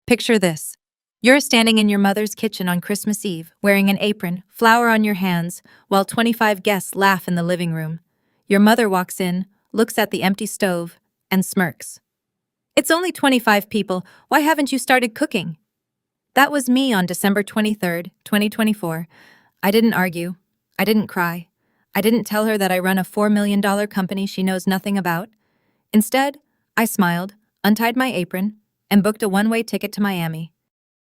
Picture this. You're standing in your mother's kitchen on Christmas Eve, wearing an apron, flour on your hands, while 25 guests laugh in the living room. Your mother walks in, looks at the empty stove, and smirks. It's only 25 people. Why haven't you started cooking? That was me on December 23rd, 2024. I didn't argue. I didn't cry. I didn't tell her that I run a $4 million company she knows nothing about. Instead, I smiled, untied my apron, and booked a one-way ticket to Miami,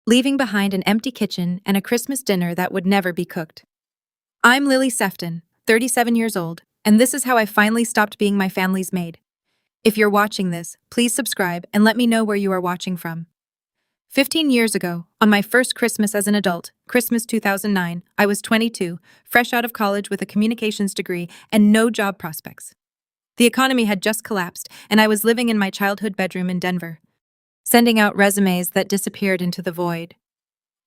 leaving behind an empty kitchen and a Christmas dinner that would never be cooked. I'm Lily Sefton, 37 years old, and this is how I finally stopped being my family's maid. If you're watching this, please subscribe and let me know where you are watching from. 15 years ago, on my first Christmas as an adult, Christmas 2009, I was 22, fresh out of college with a communications degree and no job prospects. The economy had just collapsed, and I was living in my childhood bedroom in Denver, sending out resumes that disappeared into the void.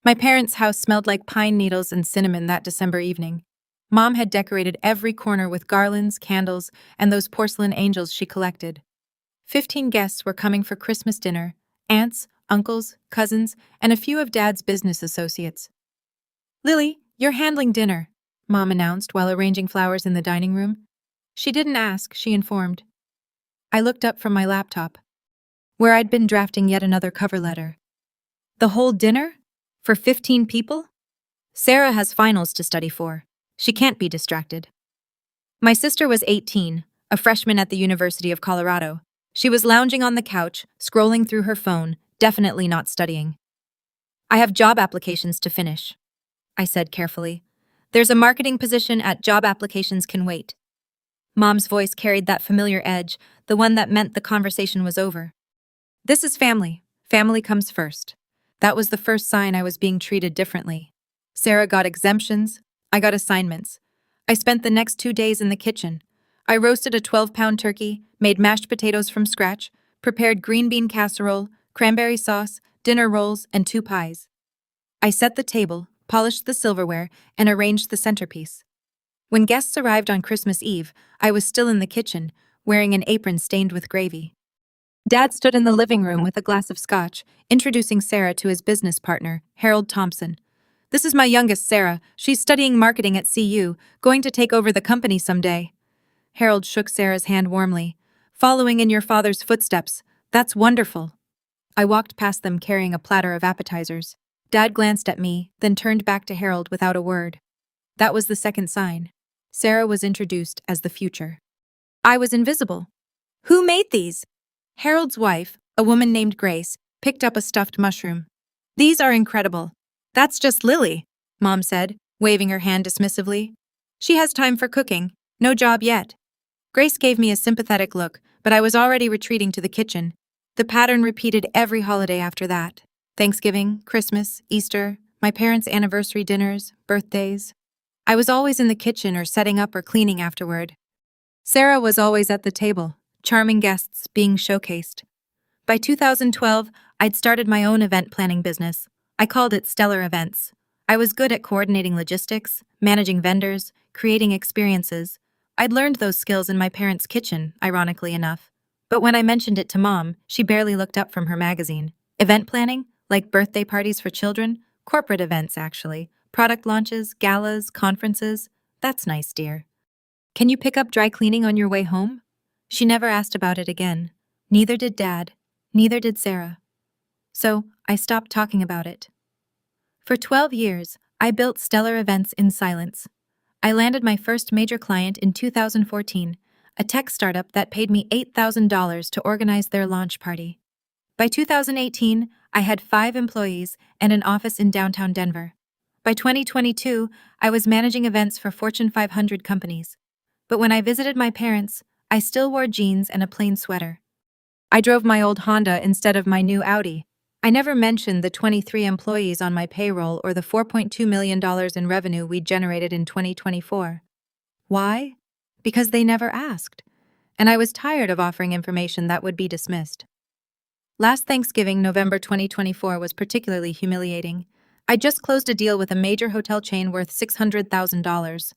My parents' house smelled like pine needles and cinnamon that December evening. Mom had decorated every corner with garlands, candles, and those porcelain angels she collected. 15 guests were coming for Christmas dinner: aunts, uncles, cousins, and a few of Dad's business associates. "Lily, you're handling dinner," Mom announced while arranging flowers in the dining room. She didn't ask, she informed. I looked up from my laptop, where I'd been drafting yet another cover letter. The whole dinner? For 15 people? Sarah has finals to study for. She can't be distracted. My sister was 18, a freshman at the University of Colorado. She was lounging on the couch, scrolling through her phone, definitely not studying. "I have job applications to finish," I said carefully. "There's a marketing position at Job Applications Can Wait." Mom's voice carried that familiar edge, the one that meant the conversation was over. This is family. Family comes first. That was the first sign I was being treated differently. Sarah got exemptions. I got assignments. I spent the next 2 days in the kitchen. I roasted a 12-pound turkey, made mashed potatoes from scratch, prepared green bean casserole, cranberry sauce, dinner rolls, and 2 pies. I set the table, polished the silverware, and arranged the centerpiece. When guests arrived on Christmas Eve, I was still in the kitchen, wearing an apron stained with gravy. Dad stood in the living room with a glass of scotch, introducing Sarah to his business partner, Harold Thompson. "This is my youngest, Sarah. She's studying marketing at CU, going to take over the company someday." Harold shook Sarah's hand warmly. "Following in your father's footsteps. That's wonderful." I walked past them carrying a platter of appetizers. Dad glanced at me, then turned back to Harold without a word. That was the second sign. Sarah was introduced as the future. I was invisible. "Who made these?" Harold's wife, a woman named Grace, picked up a stuffed mushroom. "These are incredible." "That's just Lily," Mom said, waving her hand dismissively. "She has time for cooking. No job yet." Grace gave me a sympathetic look, but I was already retreating to the kitchen. The pattern repeated every holiday after that. Thanksgiving, Christmas, Easter, my parents' anniversary dinners, birthdays. I was always in the kitchen or setting up or cleaning afterward. Sarah was always at the table, charming guests being showcased. By 2012, I'd started my own event planning business. I called it Stellar Events. I was good at coordinating logistics, managing vendors, creating experiences. I'd learned those skills in my parents' kitchen, ironically enough. But when I mentioned it to Mom, she barely looked up from her magazine. Event planning? Like birthday parties for children? Corporate events, actually. Product launches, galas, conferences. That's nice, dear. "Can you pick up dry cleaning on your way home?" She never asked about it again. Neither did Dad. Neither did Sarah. So I stopped talking about it. For 12 years, I built Stellar Events in silence. I landed my first major client in 2014, a tech startup that paid me $8,000 to organize their launch party. By 2018, I had 5 employees and an office in downtown Denver. By 2022, I was managing events for Fortune 500 companies. But when I visited my parents, I still wore jeans and a plain sweater. I drove my old Honda instead of my new Audi. I never mentioned the 23 employees on my payroll or the $4.2 million in revenue we generated in 2024. Why? Because they never asked, and I was tired of offering information that would be dismissed. Last Thanksgiving, November 2024, was particularly humiliating. I just closed a deal with a major hotel chain worth $600,000.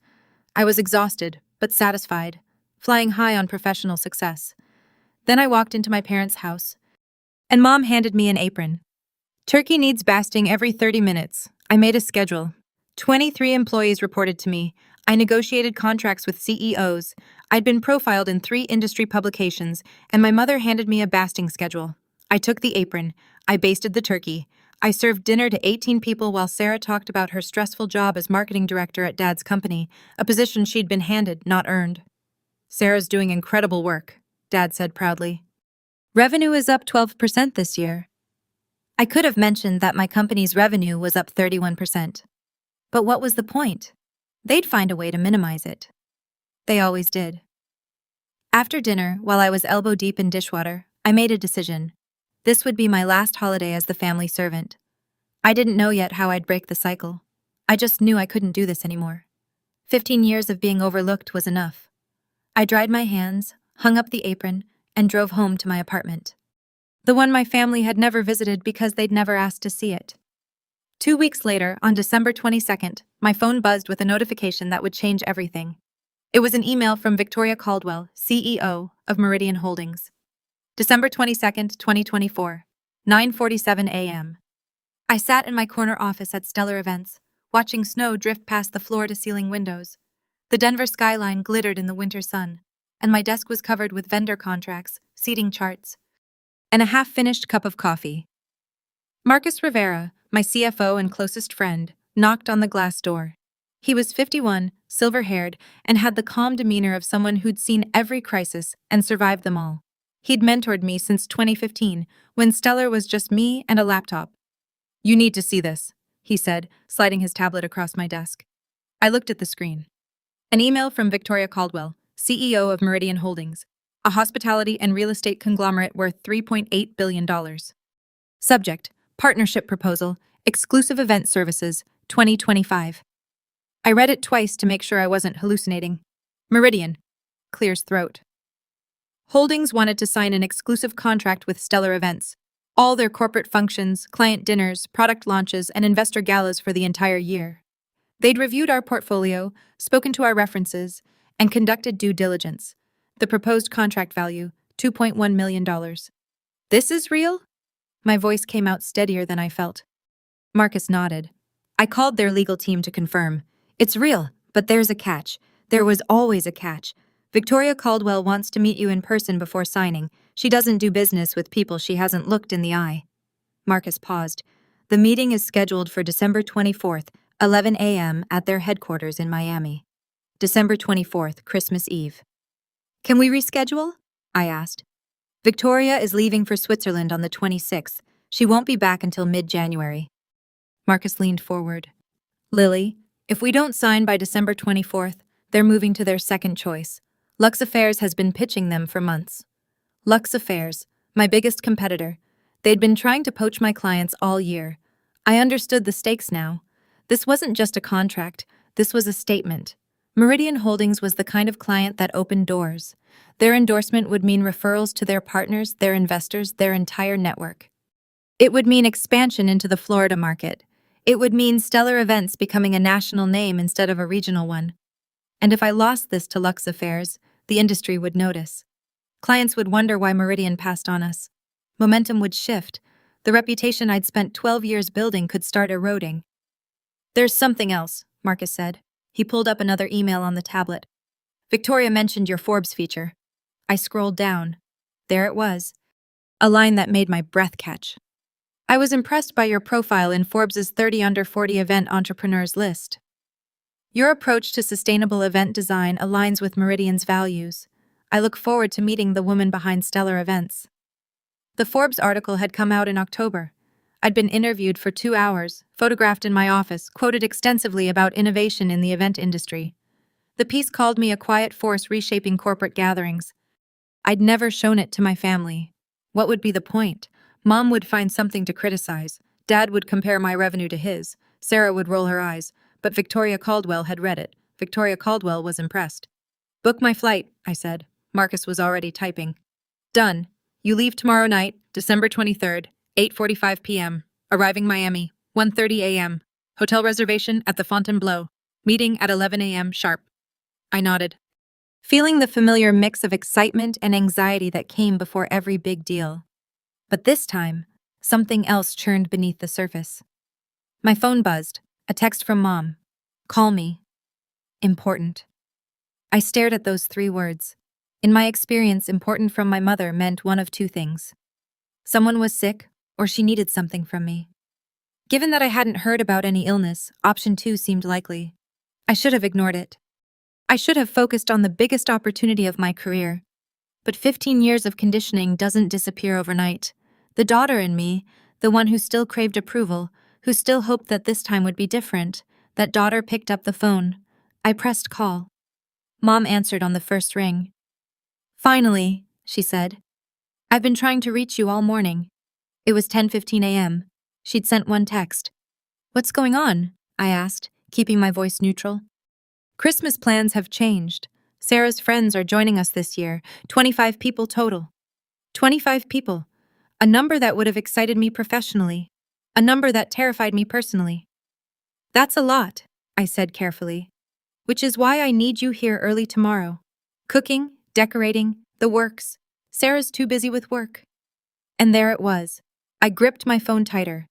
I was exhausted, but satisfied, flying high on professional success. Then I walked into my parents' house, and Mom handed me an apron. Turkey needs basting every 30 minutes. I made a schedule. 23 employees reported to me. I negotiated contracts with CEOs. I'd been profiled in 3 industry publications, and my mother handed me a basting schedule. I took the apron. I basted the turkey. I served dinner to 18 people while Sarah talked about her stressful job as marketing director at Dad's company, a position she'd been handed, not earned. Sarah's doing incredible work, Dad said proudly. Revenue is up 12% this year. I could have mentioned that my company's revenue was up 31%. But what was the point? They'd find a way to minimize it. They always did. After dinner, while I was elbow deep in dishwater, I made a decision. This would be my last holiday as the family servant. I didn't know yet how I'd break the cycle. I just knew I couldn't do this anymore. 15 years of being overlooked was enough. I dried my hands, hung up the apron, and drove home to my apartment. The one my family had never visited because they'd never asked to see it. 2 weeks later, on December 22nd, my phone buzzed with a notification that would change everything. It was an email from Victoria Caldwell, CEO of Meridian Holdings. December 22nd, 2024, 9:47 a.m. I sat in my corner office at Stellar Events, watching snow drift past the floor-to-ceiling windows. The Denver skyline glittered in the winter sun, and my desk was covered with vendor contracts, seating charts, and a half-finished cup of coffee. Marcus Rivera, my CFO and closest friend, knocked on the glass door. He was 51, silver-haired, and had the calm demeanor of someone who'd seen every crisis and survived them all. He'd mentored me since 2015, when Stellar was just me and a laptop. "You need to see this," he said, sliding his tablet across my desk. I looked at the screen. An email from Victoria Caldwell, CEO of Meridian Holdings, a hospitality and real estate conglomerate worth $3.8 billion. Subject: Partnership Proposal, Exclusive Event Services, 2025. I read it twice to make sure I wasn't hallucinating. Meridian. Clears throat. Holdings wanted to sign an exclusive contract with Stellar Events. All their corporate functions, client dinners, product launches, and investor galas for the entire year. They'd reviewed our portfolio, spoken to our references, and conducted due diligence. The proposed contract value, $2.1 million. "This is real?" My voice came out steadier than I felt. Marcus nodded. I called their legal team to confirm. "It's real, but there's a catch. There was always a catch. Victoria Caldwell wants to meet you in person before signing. She doesn't do business with people she hasn't looked in the eye." Marcus paused. "The meeting is scheduled for December 24th, 11 a.m. at their headquarters in Miami. December 24th, Christmas Eve." "Can we reschedule?" I asked. "Victoria is leaving for Switzerland on the 26th. She won't be back until mid-January." Marcus leaned forward. "Lily, if we don't sign by December 24th, they're moving to their second choice. Lux Affairs has been pitching them for months." Lux Affairs, my biggest competitor. They'd been trying to poach my clients all year. I understood the stakes now. This wasn't just a contract, this was a statement. Meridian Holdings was the kind of client that opened doors. Their endorsement would mean referrals to their partners, their investors, their entire network. It would mean expansion into the Florida market. It would mean Stellar Events becoming a national name instead of a regional one. And if I lost this to Lux Affairs, the industry would notice. Clients would wonder why Meridian passed on us. Momentum would shift. The reputation I'd spent 12 years building could start eroding. "There's something else," Marcus said. He pulled up another email on the tablet. "Victoria mentioned your Forbes feature." I scrolled down. There it was. A line that made my breath catch. "I was impressed by your profile in Forbes' 30 Under 40 Event Entrepreneurs list. Your approach to sustainable event design aligns with Meridian's values. I look forward to meeting the woman behind Stellar Events." The Forbes article had come out in October. I'd been interviewed for 2 hours, photographed in my office, quoted extensively about innovation in the event industry. The piece called me a quiet force reshaping corporate gatherings. I'd never shown it to my family. What would be the point? Mom would find something to criticize. Dad would compare my revenue to his. Sarah would roll her eyes. But Victoria Caldwell had read it. Victoria Caldwell was impressed. "Book my flight," I said. Marcus was already typing. "Done. You leave tomorrow night, December 23rd, 8:45 p.m. Arriving Miami, 1:30 a.m. Hotel reservation at the Fontainebleau. Meeting at 11 a.m. sharp." I nodded, feeling the familiar mix of excitement and anxiety that came before every big deal. But this time, Something else churned beneath the surface. My phone buzzed. A text from Mom. Call me. Important. I stared at those 3 words. In my experience, important from my mother meant one of 2 things. Someone was sick, or she needed something from me. Given that I hadn't heard about any illness, option 2 seemed likely. I should have ignored it. I should have focused on the biggest opportunity of my career. But 15 years of conditioning doesn't disappear overnight. The daughter in me, the one who still craved approval, who still hoped that this time would be different, that daughter picked up the phone. I pressed call. Mom answered on the first ring. Finally, she said. I've been trying to reach you all morning. It was 10:15 a.m. She'd sent one text. What's going on? I asked, keeping my voice neutral. Christmas plans have changed. Sarah's friends are joining us this year, 25 people total. 25 people. A number that would have excited me professionally. A number that terrified me personally. That's a lot, I said carefully. Which is why I need you here early tomorrow. Cooking, decorating, the works. Sarah's too busy with work. And there it was. I gripped my phone tighter.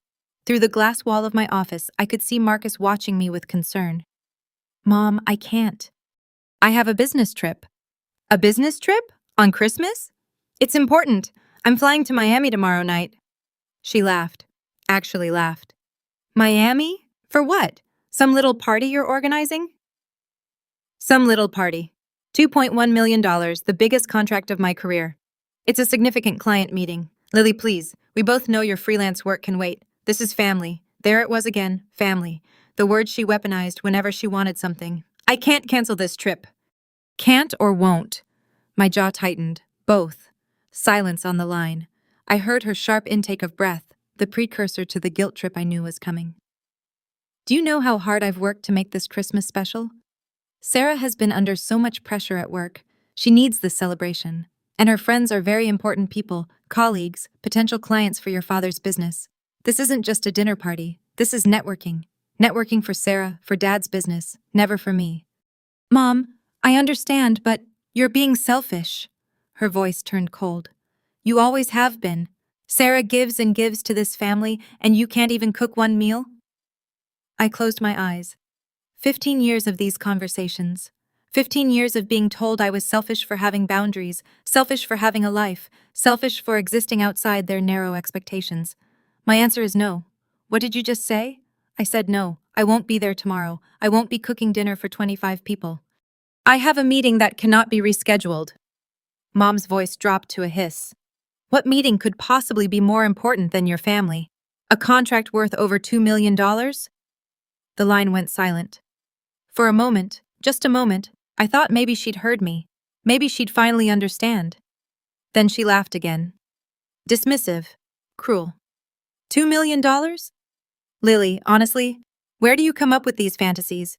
Through the glass wall of my office, I could see Marcus watching me with concern. Mom, I can't. I have a business trip. A business trip? On Christmas? It's important. I'm flying to Miami tomorrow night. She laughed. Actually laughed. Miami? For what? Some little party you're organizing? Some little party. $2.1 million, the biggest contract of my career. It's a significant client meeting. Lily, please, we both know your freelance work can wait. This is family. There it was again, family. The word she weaponized whenever she wanted something. I can't cancel this trip. Can't or won't? My jaw tightened. Both. Silence on the line. I heard her sharp intake of breath, the precursor to the guilt trip I knew was coming. Do you know how hard I've worked to make this Christmas special? Sarah has been under so much pressure at work. She needs this celebration. And her friends are very important people, colleagues, potential clients for your father's business. This isn't just a dinner party. This is networking. Networking for Sarah, for Dad's business, never for me. Mom, I understand, but you're being selfish. Her voice turned cold. You always have been. Sarah gives and gives to this family, and you can't even cook one meal? I closed my eyes. 15 years of these conversations. 15 years of being told I was selfish for having boundaries, selfish for having a life, selfish for existing outside their narrow expectations. My answer is no. What did you just say? I said no. I won't be there tomorrow. I won't be cooking dinner for 25 people. I have a meeting that cannot be rescheduled. Mom's voice dropped to a hiss. What meeting could possibly be more important than your family? A contract worth over $2 million? The line went silent. For a moment, just a moment, I thought maybe she'd heard me. Maybe she'd finally understand. Then she laughed again. Dismissive. Cruel. $2 million? Lily, honestly, where do you come up with these fantasies?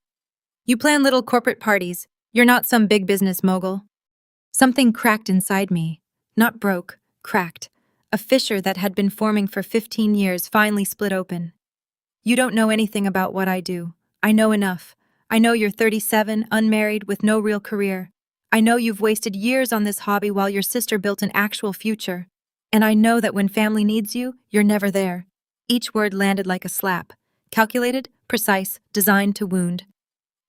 You plan little corporate parties. You're not some big business mogul. Something cracked inside me. Not broke, cracked. A fissure that had been forming for 15 years finally split open. You don't know anything about what I do. I know enough. I know you're 37, unmarried, with no real career. I know you've wasted years on this hobby while your sister built an actual future. And I know that when family needs you, you're never there. Each word landed like a slap. Calculated, precise, designed to wound.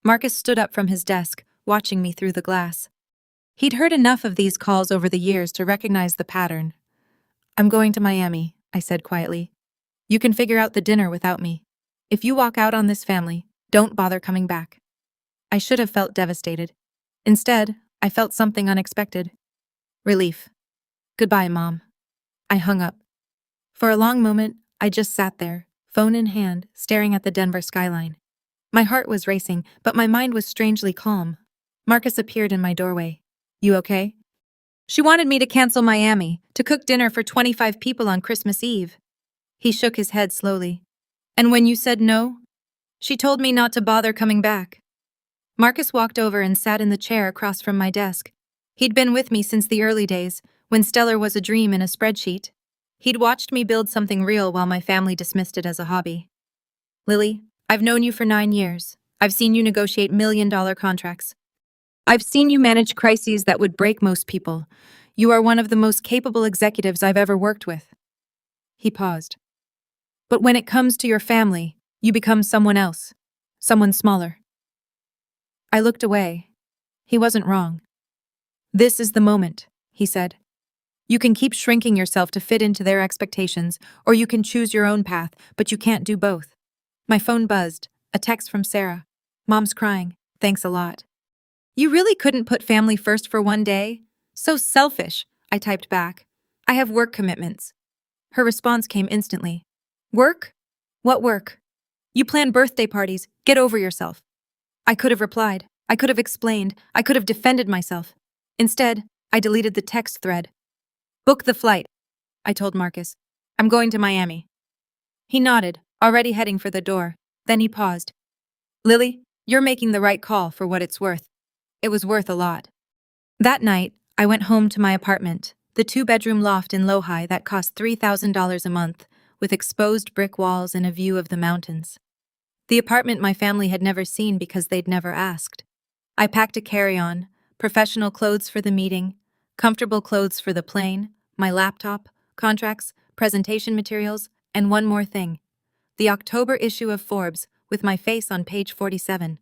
Marcus stood up from his desk, watching me through the glass. He'd heard enough of these calls over the years to recognize the pattern. I'm going to Miami, I said quietly. You can figure out the dinner without me. If you walk out on this family, don't bother coming back. I should have felt devastated. Instead, I felt something unexpected. Relief. Goodbye, Mom. I hung up. For a long moment, I just sat there, phone in hand, staring at the Denver skyline. My heart was racing, but my mind was strangely calm. Marcus appeared in my doorway. You okay? She wanted me to cancel Miami, to cook dinner for 25 people on Christmas Eve. He shook his head slowly. And when you said no? She told me not to bother coming back. Marcus walked over and sat in the chair across from my desk. He'd been with me since the early days, when Stellar was a dream in a spreadsheet. He'd watched me build something real while my family dismissed it as a hobby. Lily, I've known you for 9 years. I've seen you negotiate million-dollar contracts. I've seen you manage crises that would break most people. You are one of the most capable executives I've ever worked with. He paused. But when it comes to your family, you become someone else. Someone smaller. I looked away. He wasn't wrong. This is the moment, he said. You can keep shrinking yourself to fit into their expectations, or you can choose your own path, but you can't do both. My phone buzzed. A text from Sarah. Mom's crying. Thanks a lot. You really couldn't put family first for one day? So selfish, I typed back. I have work commitments. Her response came instantly. Work? What work? You plan birthday parties. Get over yourself. I could have replied. I could have explained. I could have defended myself. Instead, I deleted the text thread. Book the flight, I told Marcus. I'm going to Miami. He nodded, already heading for the door. Then he paused. Lily, you're making the right call for what it's worth. It was worth a lot. That night, I went home to my apartment, the 2-bedroom loft in Lohi that cost $3,000 a month, with exposed brick walls and a view of the mountains. The apartment my family had never seen because they'd never asked. I packed a carry-on, professional clothes for the meeting, comfortable clothes for the plane, my laptop, contracts, presentation materials, and one more thing. The October issue of Forbes, with my face on page 47.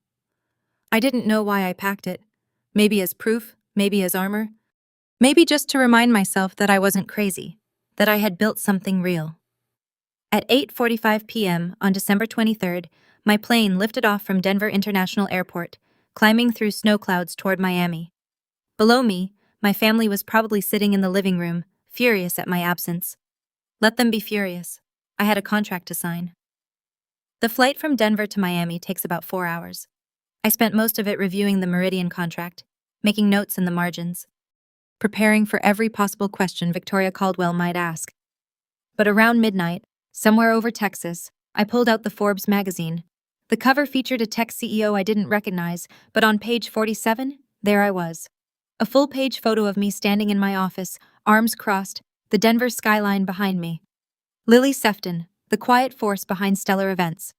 I didn't know why I packed it. Maybe as proof, maybe as armor. Maybe just to remind myself that I wasn't crazy, that I had built something real. At 8:45 p.m. on December 23rd, my plane lifted off from Denver International Airport, climbing through snow clouds toward Miami. Below me, my family was probably sitting in the living room, furious at my absence. Let them be furious. I had a contract to sign. The flight from Denver to Miami takes about 4 hours. I spent most of it reviewing the Meridian contract, making notes in the margins, preparing for every possible question Victoria Caldwell might ask. But around midnight, somewhere over Texas, I pulled out the Forbes magazine. The cover featured a tech CEO I didn't recognize, but on page 47, there I was. A full-page photo of me standing in my office, arms crossed, the Denver skyline behind me. Lily Sefton, the quiet force behind stellar events.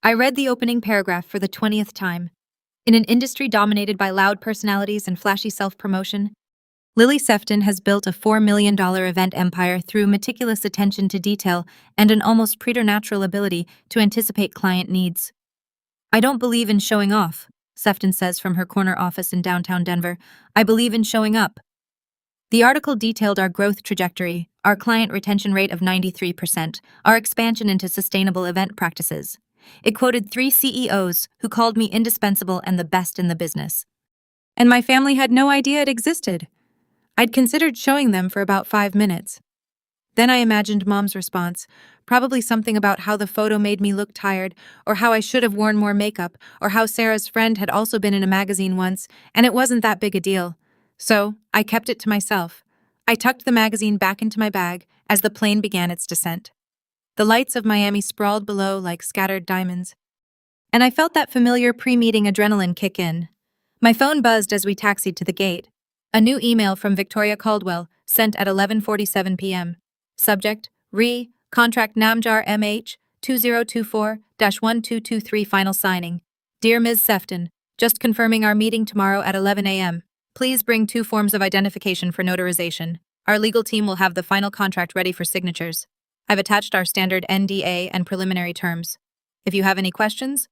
I read the opening paragraph for the 20th time. In an industry dominated by loud personalities and flashy self-promotion, Lily Sefton has built a $4 million event empire through meticulous attention to detail and an almost preternatural ability to anticipate client needs. I don't believe in showing off, Sefton says from her corner office in downtown Denver. I believe in showing up. The article detailed our growth trajectory, our client retention rate of 93%, our expansion into sustainable event practices. It quoted 3 CEOs who called me indispensable and the best in the business. And my family had no idea it existed. I'd considered showing them for about 5 minutes. Then I imagined Mom's response, probably something about how the photo made me look tired, or how I should have worn more makeup, or how Sarah's friend had also been in a magazine once, and it wasn't that big a deal. So, I kept it to myself. I tucked the magazine back into my bag as the plane began its descent. The lights of Miami sprawled below like scattered diamonds. And I felt that familiar pre-meeting adrenaline kick in. My phone buzzed as we taxied to the gate. A new email from Victoria Caldwell, sent at 11:47 p.m. Subject, Re, Contract Namjar MH, 2024-1223 Final Signing. Dear Ms. Sefton, just confirming our meeting tomorrow at 11 a.m. Please bring 2 forms of identification for notarization. Our legal team will have the final contract ready for signatures. I've attached our standard NDA and preliminary terms. If you have any questions,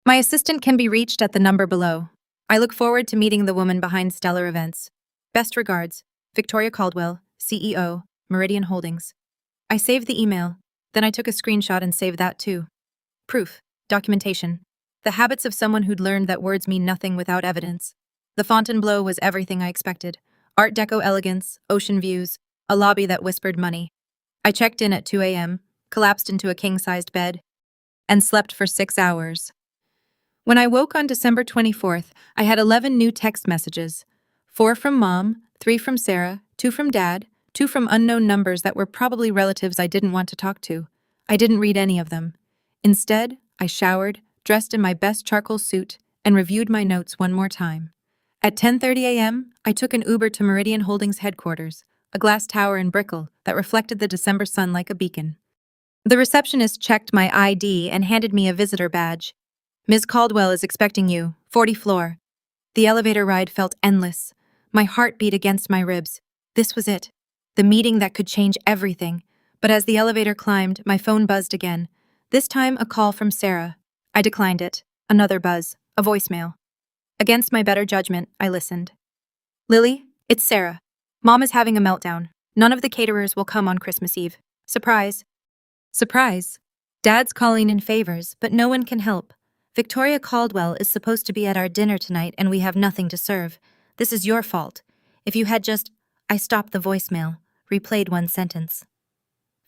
my assistant can be reached at the number below. I look forward to meeting the woman behind stellar events. Best regards, Victoria Caldwell, CEO, Meridian Holdings. I saved the email, then I took a screenshot and saved that too. Proof, documentation. The habits of someone who'd learned that words mean nothing without evidence. The Fontainebleau was everything I expected. Art Deco elegance, ocean views, a lobby that whispered money. I checked in at 2 a.m., collapsed into a king-sized bed, and slept for 6 hours. When I woke on December 24th, I had 11 new text messages. 4 from Mom, 3 from Sarah, 2 from Dad, 2 from unknown numbers that were probably relatives I didn't want to talk to. I didn't read any of them. Instead, I showered, dressed in my best charcoal suit, and reviewed my notes one more time. At 10:30 a.m., I took an Uber to Meridian Holdings headquarters, a glass tower in Brickell that reflected the December sun like a beacon. The receptionist checked my ID and handed me a visitor badge. Ms. Caldwell is expecting you, 40th floor. The elevator ride felt endless. My heart beat against my ribs. This was it. The meeting that could change everything. But as the elevator climbed, my phone buzzed again. This time, a call from Sarah. I declined it. Another buzz. A voicemail. Against my better judgment, I listened. Lily, it's Sarah. Mom is having a meltdown. None of the caterers will come on Christmas Eve. Surprise. Surprise. Dad's calling in favors, but no one can help. Victoria Caldwell is supposed to be at our dinner tonight and we have nothing to serve. This is your fault. If you had just... I stopped the voicemail, replayed one sentence.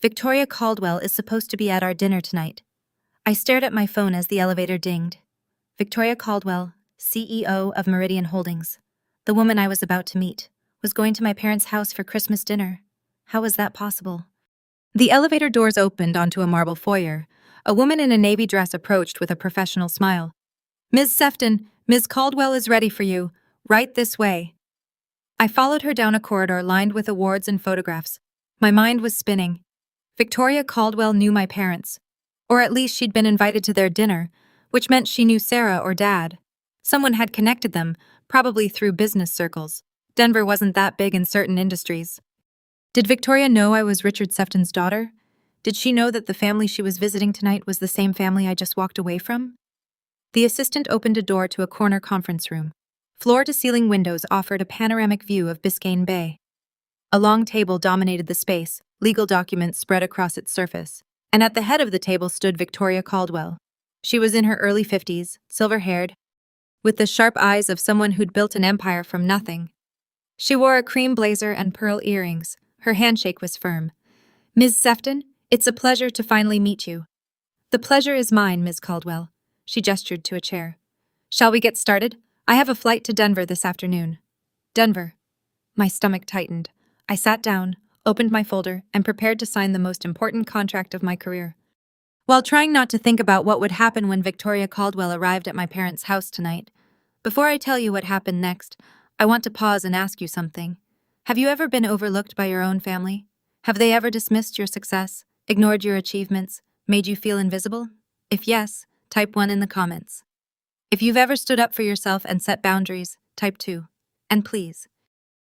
Victoria Caldwell is supposed to be at our dinner tonight. I stared at my phone as the elevator dinged. Victoria Caldwell, CEO of Meridian Holdings, the woman I was about to meet, was going to my parents' house for Christmas dinner. How was that possible? The elevator doors opened onto a marble foyer. A woman in a navy dress approached with a professional smile. Ms. Sefton, Ms. Caldwell is ready for you. Right this way. I followed her down a corridor lined with awards and photographs. My mind was spinning. Victoria Caldwell knew my parents. Or at least she'd been invited to their dinner, which meant she knew Sarah or Dad. Someone had connected them, probably through business circles. Denver wasn't that big in certain industries. Did Victoria know I was Richard Sefton's daughter? Did she know that the family she was visiting tonight was the same family I just walked away from? The assistant opened a door to a corner conference room. Floor-to-ceiling windows offered a panoramic view of Biscayne Bay. A long table dominated the space, legal documents spread across its surface. And at the head of the table stood Victoria Caldwell. She was in her early 50s, silver-haired, with the sharp eyes of someone who'd built an empire from nothing. She wore a cream blazer and pearl earrings. Her handshake was firm. Ms. Sefton, it's a pleasure to finally meet you. The pleasure is mine, Ms. Caldwell. She gestured to a chair. Shall we get started? I have a flight to Denver this afternoon. Denver. My stomach tightened. I sat down, opened my folder, and prepared to sign the most important contract of my career. While trying not to think about what would happen when Victoria Caldwell arrived at my parents' house tonight, before I tell you what happened next, I want to pause and ask you something. Have you ever been overlooked by your own family? Have they ever dismissed your success, ignored your achievements, made you feel invisible? If yes, type 1 in the comments. If you've ever stood up for yourself and set boundaries, type 2. And please,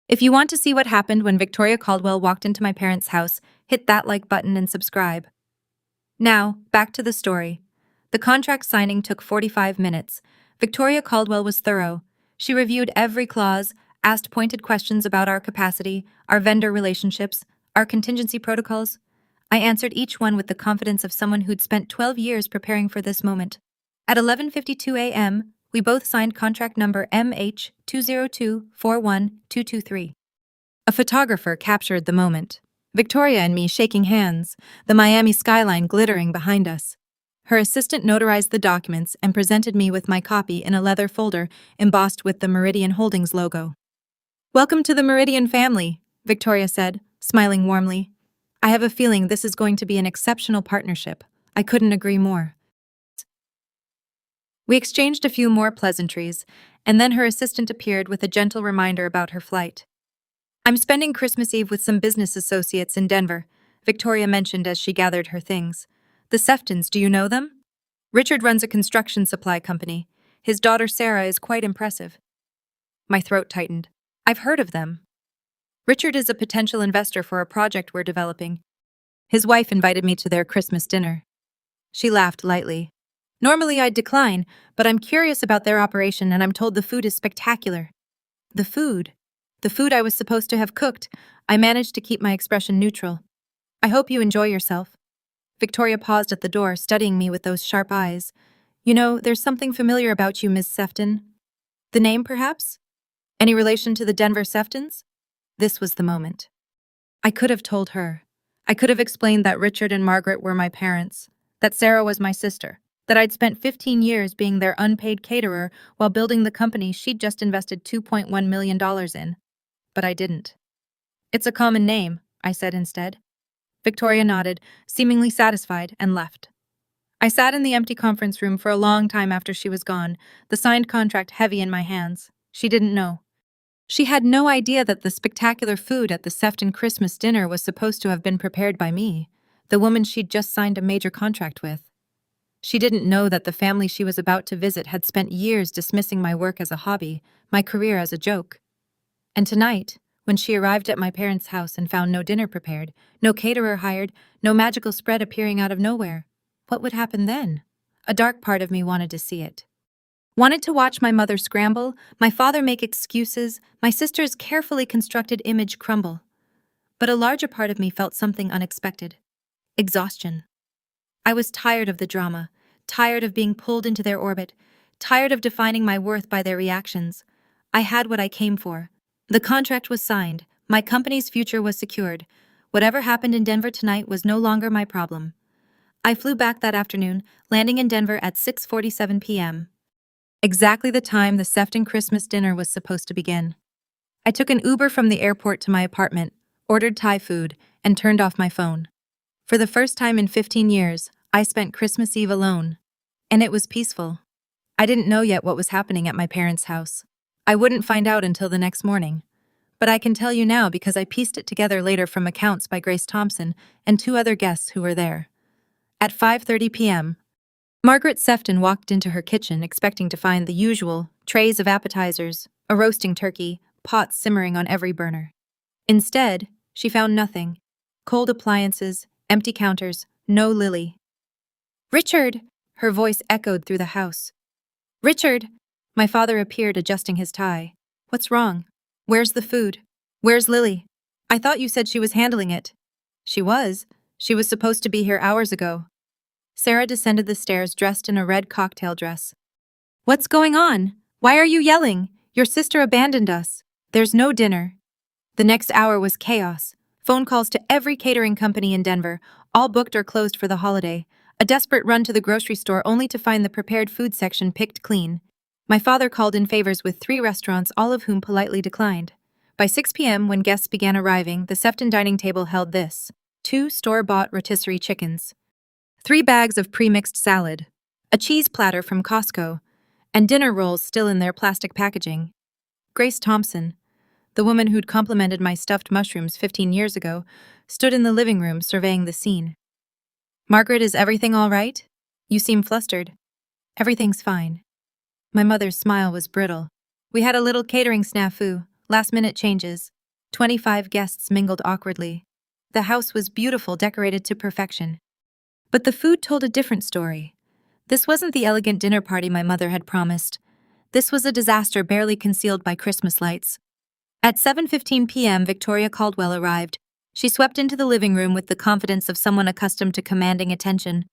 if you want to see what happened when Victoria Caldwell walked into my parents' house, hit that like button and subscribe. Now, back to the story. The contract signing took 45 minutes. Victoria Caldwell was thorough. She reviewed every clause, asked pointed questions about our capacity, our vendor relationships, our contingency protocols. I answered each one with the confidence of someone who'd spent 12 years preparing for this moment. At 11:52 a.m., we both signed contract number MH20241223. A photographer captured the moment. Victoria and me shaking hands, the Miami skyline glittering behind us. Her assistant notarized the documents and presented me with my copy in a leather folder embossed with the Meridian Holdings logo. Welcome to the Meridian family, Victoria said, smiling warmly. I have a feeling this is going to be an exceptional partnership. I couldn't agree more. We exchanged a few more pleasantries, and then her assistant appeared with a gentle reminder about her flight. I'm spending Christmas Eve with some business associates in Denver, Victoria mentioned as she gathered her things. The Seftons, do you know them? Richard runs a construction supply company. His daughter Sarah is quite impressive. My throat tightened. I've heard of them. Richard is a potential investor for a project we're developing. His wife invited me to their Christmas dinner. She laughed lightly. Normally I'd decline, but I'm curious about their operation and I'm told the food is spectacular. The food? The food I was supposed to have cooked. I managed to keep my expression neutral. I hope you enjoy yourself. Victoria paused at the door, studying me with those sharp eyes. You know, there's something familiar about you, Ms. Sefton. The name, perhaps? Any relation to the Denver Seftons? This was the moment. I could have told her. I could have explained that Richard and Margaret were my parents, that Sarah was my sister, that I'd spent 15 years being their unpaid caterer while building the company she'd just invested $2.1 million in. But I didn't. It's a common name, I said instead. Victoria nodded, seemingly satisfied, and left. I sat in the empty conference room for a long time after she was gone, the signed contract heavy in my hands. She didn't know. She had no idea that the spectacular food at the Sefton Christmas dinner was supposed to have been prepared by me, the woman she'd just signed a major contract with. She didn't know that the family she was about to visit had spent years dismissing my work as a hobby, my career as a joke. And tonight, when she arrived at my parents' house and found no dinner prepared, no caterer hired, no magical spread appearing out of nowhere. What would happen then? A dark part of me wanted to see it. Wanted to watch my mother scramble, my father make excuses, my sister's carefully constructed image crumble. But a larger part of me felt something unexpected. Exhaustion. I was tired of the drama, tired of being pulled into their orbit, tired of defining my worth by their reactions. I had what I came for. The contract was signed, my company's future was secured. Whatever happened in Denver tonight was no longer my problem. I flew back that afternoon, landing in Denver at 6:47 p.m. Exactly the time the Sefton Christmas dinner was supposed to begin. I took an Uber from the airport to my apartment, ordered Thai food, and turned off my phone. For the first time in 15 years, I spent Christmas Eve alone. And it was peaceful. I didn't know yet what was happening at my parents' house. I wouldn't find out until the next morning. But I can tell you now because I pieced it together later from accounts by Grace Thompson and two other guests who were there. At 5:30 p.m., Margaret Sefton walked into her kitchen expecting to find the usual trays of appetizers, a roasting turkey, pots simmering on every burner. Instead, she found nothing. Cold appliances, empty counters, no Lily. "Richard!" Her voice echoed through the house. "Richard!" My father appeared adjusting his tie. "What's wrong? Where's the food? Where's Lily? I thought you said she was handling it." "She was. She was supposed to be here hours ago." Sarah descended the stairs dressed in a red cocktail dress. "What's going on? Why are you yelling? Your sister abandoned us. There's no dinner." The next hour was chaos. Phone calls to every catering company in Denver, all booked or closed for the holiday. A desperate run to the grocery store only to find the prepared food section picked clean. My father called in favors with 3 restaurants, all of whom politely declined. By 6 p.m., when guests began arriving, the Sefton dining table held this: 2 store-bought rotisserie chickens, 3 bags of pre-mixed salad, a cheese platter from Costco, and dinner rolls still in their plastic packaging. Grace Thompson, the woman who'd complimented my stuffed mushrooms 15 years ago, stood in the living room surveying the scene. "Margaret, is everything all right? You seem flustered." "Everything's fine." My mother's smile was brittle. "We had a little catering snafu, last-minute changes. 25 guests mingled awkwardly. The house was beautiful, decorated to perfection. But the food told a different story. This wasn't the elegant dinner party my mother had promised. This was a disaster barely concealed by Christmas lights. At 7:15 p.m., Victoria Caldwell arrived. She swept into the living room with the confidence of someone accustomed to commanding attention.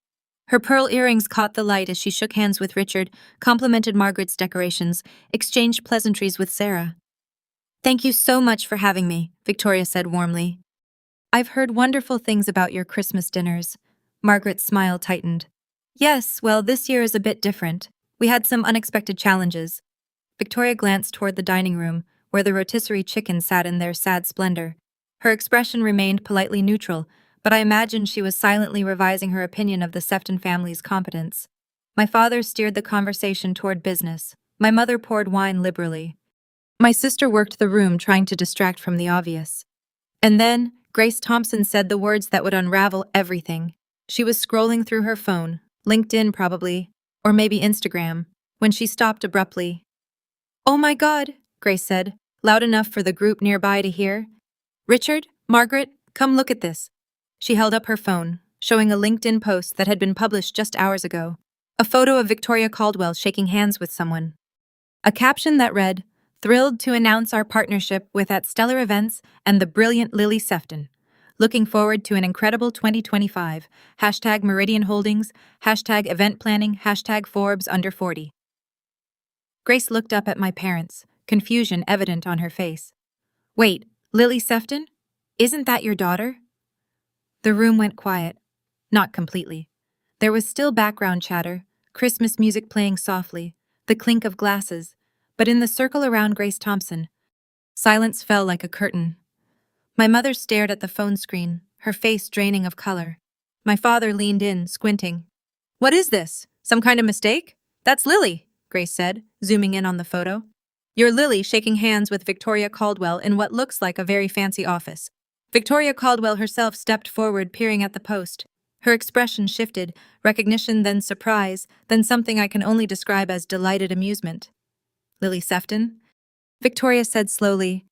Her pearl earrings caught the light as she shook hands with Richard, complimented Margaret's decorations, exchanged pleasantries with Sarah. "Thank you so much for having me," Victoria said warmly. "I've heard wonderful things about your Christmas dinners." Margaret's smile tightened. "Yes, well, this year is a bit different. We had some unexpected challenges." Victoria glanced toward the dining room, where the rotisserie chickens sat in their sad splendor. Her expression remained politely neutral, but I imagined she was silently revising her opinion of the Sefton family's competence. My father steered the conversation toward business. My mother poured wine liberally. My sister worked the room, trying to distract from the obvious. And then, Grace Thompson said the words that would unravel everything. She was scrolling through her phone, LinkedIn probably, or maybe Instagram, when she stopped abruptly. "Oh my God," Grace said, loud enough for the group nearby to hear. "Richard, Margaret, come look at this." She held up her phone, showing a LinkedIn post that had been published just hours ago. A photo of Victoria Caldwell shaking hands with someone. A caption that read, "Thrilled to announce our partnership with At Stellar Events and the brilliant Lily Sefton. Looking forward to an incredible 2025. Hashtag Meridian Holdings, hashtag event planning, hashtag Forbes under 40. Grace looked up at my parents, confusion evident on her face. "Wait, Lily Sefton? Isn't that your daughter?" The room went quiet. Not completely. There was still background chatter, Christmas music playing softly, the clink of glasses, but in the circle around Grace Thompson, silence fell like a curtain. My mother stared at the phone screen, her face draining of color. My father leaned in, squinting. "What is this? Some kind of mistake?" "That's Lily," Grace said, zooming in on the photo. "You're Lily shaking hands with Victoria Caldwell in what looks like a very fancy office." Victoria Caldwell herself stepped forward, peering at the post. Her expression shifted, recognition, then surprise, then something I can only describe as delighted amusement. "Lily Sefton?" Victoria said slowly.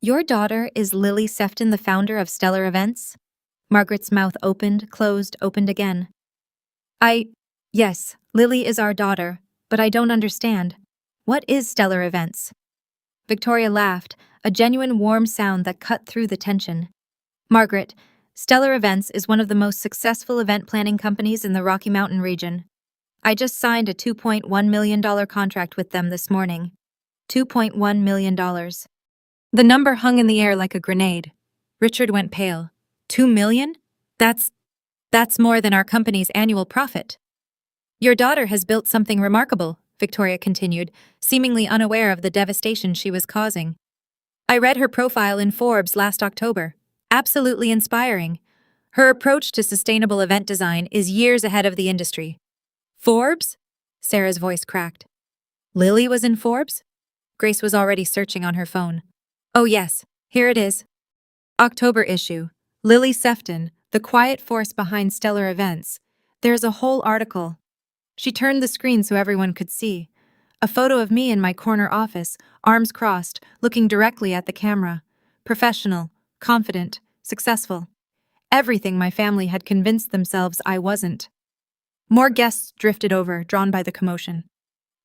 Your daughter is Lily Sefton, the founder of Stellar Events? Margaret's mouth opened, closed, opened again. Yes, Lily is our daughter, but I don't understand. What is Stellar Events? Victoria laughed, a genuine warm sound that cut through the tension. Margaret, Stellar Events is one of the most successful event planning companies in the Rocky Mountain region. I just signed a $2.1 million contract with them this morning. $2.1 million. The number hung in the air like a grenade. Richard went pale. 2 million? That's more than our company's annual profit. Your daughter has built something remarkable, Victoria continued, seemingly unaware of the devastation she was causing. I read her profile in Forbes last October. Absolutely inspiring. Her approach to sustainable event design is years ahead of the industry. Forbes? Sarah's voice cracked. Lily was in Forbes? Grace was already searching on her phone. Oh yes, here it is. October issue. Lily Sefton, the quiet force behind Stellar Events. There's a whole article. She turned the screen so everyone could see. A photo of me in my corner office, arms crossed, looking directly at the camera. Professional, confident, successful. Everything my family had convinced themselves I wasn't. More guests drifted over, drawn by the commotion.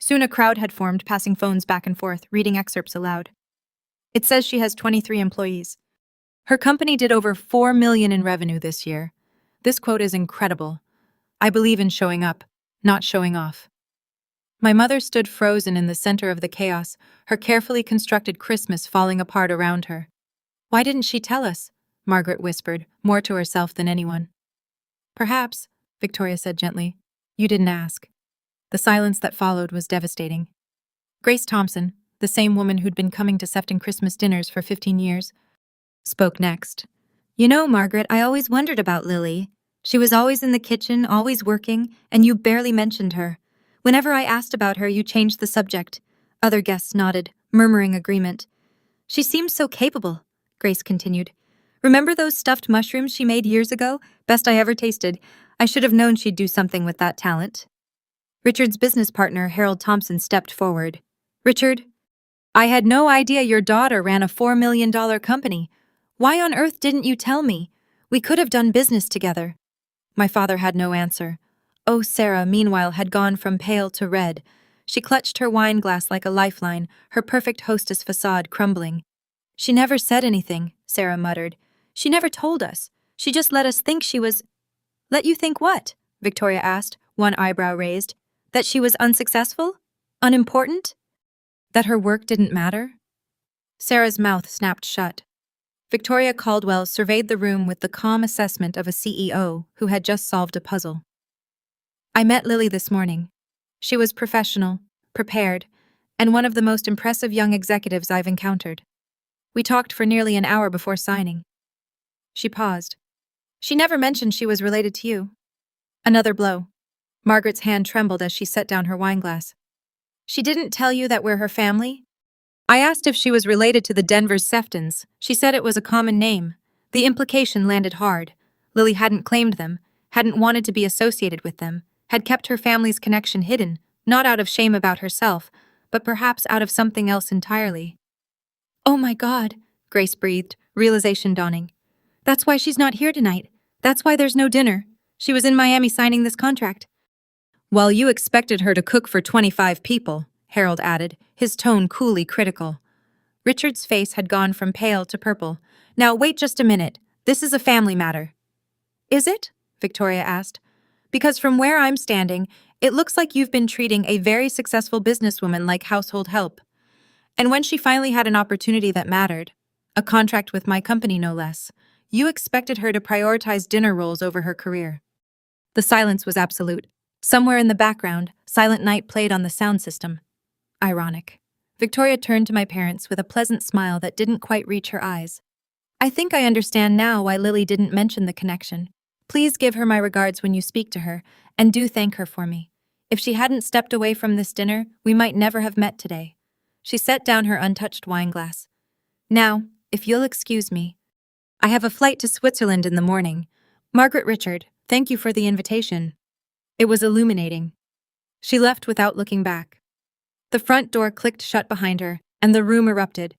Soon a crowd had formed, passing phones back and forth, reading excerpts aloud. It says she has 23 employees. Her company did over $4 million in revenue this year. This quote is incredible. I believe in showing up, not showing off. My mother stood frozen in the center of the chaos, her carefully constructed Christmas falling apart around her. Why didn't she tell us? Margaret whispered, more to herself than anyone. Perhaps, Victoria said gently. You didn't ask. The silence that followed was devastating. Grace Thompson, the same woman who'd been coming to Sefton Christmas dinners for 15 years, spoke next. You know, Margaret, I always wondered about Lily. She was always in the kitchen, always working, and you barely mentioned her. Whenever I asked about her, you changed the subject. Other guests nodded, murmuring agreement. She seemed so capable, Grace continued. Remember those stuffed mushrooms she made years ago? Best I ever tasted. I should have known she'd do something with that talent. Richard's business partner, Harold Thompson, stepped forward. Richard, I had no idea your daughter ran a $4 million company. Why on earth didn't you tell me? We could have done business together. My father had no answer. Oh, Sarah, meanwhile, had gone from pale to red. She clutched her wine glass like a lifeline, her perfect hostess facade crumbling. She never said anything, Sarah muttered. She never told us. She just let us think she was— Let you think what? Victoria asked, one eyebrow raised. That she was unsuccessful? Unimportant? That her work didn't matter? Sarah's mouth snapped shut. Victoria Caldwell surveyed the room with the calm assessment of a CEO who had just solved a puzzle. I met Lily this morning. She was professional, prepared, and one of the most impressive young executives I've encountered. We talked for nearly an hour before signing. She paused. She never mentioned she was related to you. Another blow. Margaret's hand trembled as she set down her wineglass. She didn't tell you that we're her family? I asked if she was related to the Denver's Seftons. She said it was a common name. The implication landed hard. Lily hadn't claimed them, hadn't wanted to be associated with them, had kept her family's connection hidden, not out of shame about herself, but perhaps out of something else entirely. Oh my God, Grace breathed, realization dawning. That's why she's not here tonight. That's why there's no dinner. She was in Miami signing this contract. While you expected her to cook for 25 people, Harold added, his tone coolly critical. Richard's face had gone from pale to purple. Now wait just a minute. This is a family matter. Is it? Victoria asked. Because from where I'm standing, it looks like you've been treating a very successful businesswoman like household help. And when she finally had an opportunity that mattered, a contract with my company no less, you expected her to prioritize dinner rolls over her career. The silence was absolute. Somewhere in the background, Silent Night played on the sound system. Ironic. Victoria turned to my parents with a pleasant smile that didn't quite reach her eyes. I think I understand now why Lily didn't mention the connection. Please give her my regards when you speak to her, and do thank her for me. If she hadn't stepped away from this dinner, we might never have met today. She set down her untouched wineglass. Now, if you'll excuse me. I have a flight to Switzerland in the morning. Margaret Richard, thank you for the invitation. It was illuminating. She left without looking back. The front door clicked shut behind her, and the room erupted.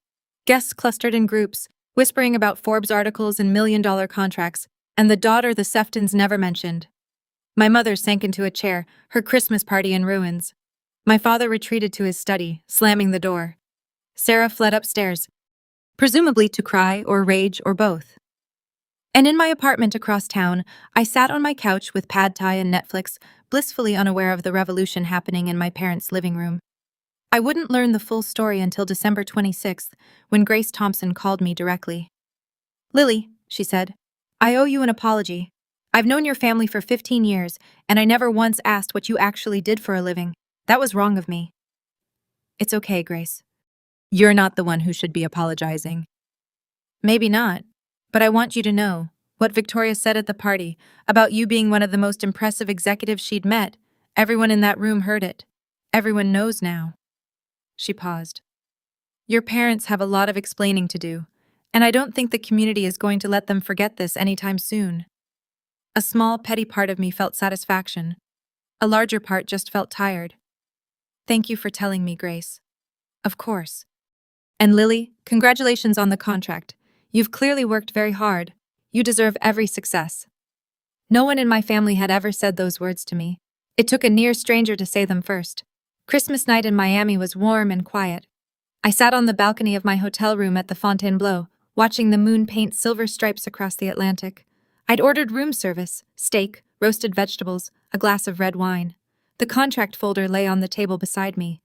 Guests clustered in groups, whispering about Forbes articles and million-dollar contracts, and the daughter the Seftons never mentioned. My mother sank into a chair, her Christmas party in ruins. My father retreated to his study, slamming the door. Sarah fled upstairs, presumably to cry or rage or both. And in my apartment across town, I sat on my couch with pad thai and Netflix, blissfully unaware of the revolution happening in my parents' living room. I wouldn't learn the full story until December 26th, when Grace Thompson called me directly. "Lily," she said, "I owe you an apology. I've known your family for 15 years, and I never once asked what you actually did for a living. That was wrong of me." "It's okay, Grace. You're not the one who should be apologizing." "Maybe not, but I want you to know what Victoria said at the party about you being one of the most impressive executives she'd met. Everyone in that room heard it. Everyone knows now." She paused. "Your parents have a lot of explaining to do, and I don't think the community is going to let them forget this anytime soon." A small, petty part of me felt satisfaction. A larger part just felt tired. "Thank you for telling me, Grace." "Of course. And Lily, congratulations on the contract. You've clearly worked very hard. You deserve every success." No one in my family had ever said those words to me. It took a near stranger to say them first. Christmas night in Miami was warm and quiet. I sat on the balcony of my hotel room at the Fontainebleau, watching the moon paint silver stripes across the Atlantic. I'd ordered room service, steak, roasted vegetables, a glass of red wine. The contract folder lay on the table beside me,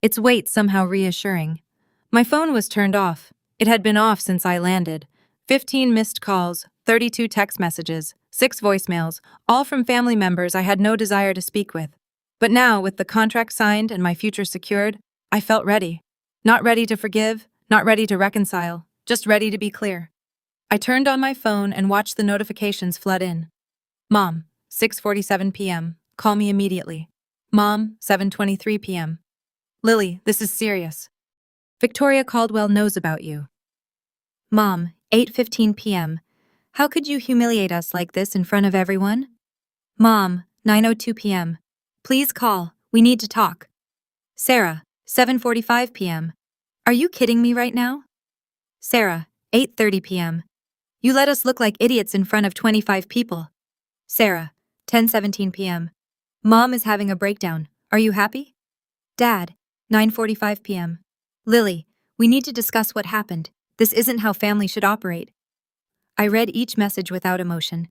its weight somehow reassuring. My phone was turned off. It had been off since I landed. 15 missed calls, 32 text messages, 6 voicemails, all from family members I had no desire to speak with. But now, with the contract signed and my future secured, I felt ready. Not ready to forgive, not ready to reconcile, just ready to be clear. I turned on my phone and watched the notifications flood in. "Mom, 6:47 p.m. Call me immediately." "Mom, 7:23 p.m. "Lily, this is serious. Victoria Caldwell knows about you." "Mom, 8:15 p.m. How could you humiliate us like this in front of everyone?" "Mom, 9:02 p.m. Please call, we need to talk." "Sarah, 7:45 p.m. Are you kidding me right now?" "Sarah, 8:30 p.m. You let us look like idiots in front of 25 people." "Sarah, 10:17 p.m. Mom is having a breakdown. Are you happy?" "Dad, 9:45 p.m. Lily, we need to discuss what happened. This isn't how family should operate." I read each message without emotion.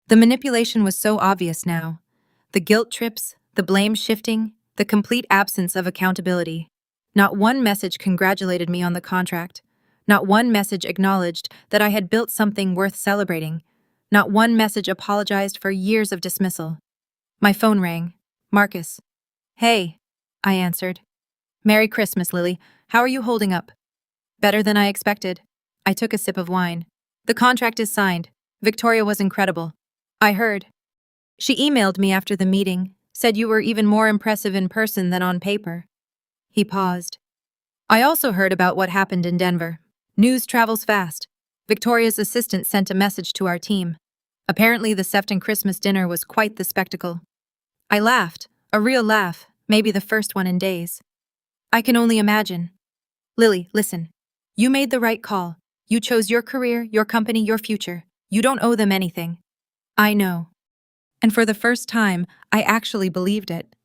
The manipulation was so obvious now. The guilt trips, the blame shifting, the complete absence of accountability. Not one message congratulated me on the contract. Not one message acknowledged that I had built something worth celebrating. Not one message apologized for years of dismissal. My phone rang. "Marcus." "Hey," I answered. "Merry Christmas, Lily. How are you holding up?" "Better than I expected." I took a sip of wine. "The contract is signed. Victoria was incredible." "I heard." "She emailed me after the meeting, said you were even more impressive in person than on paper." He paused. "I also heard about what happened in Denver. News travels fast. Victoria's assistant sent a message to our team. Apparently the Sefton Christmas dinner was quite the spectacle." I laughed, a real laugh, maybe the first one in days. "I can only imagine." "Lily, listen. You made the right call. You chose your career, your company, your future. You don't owe them anything." "I know." And for the first time, I actually believed it.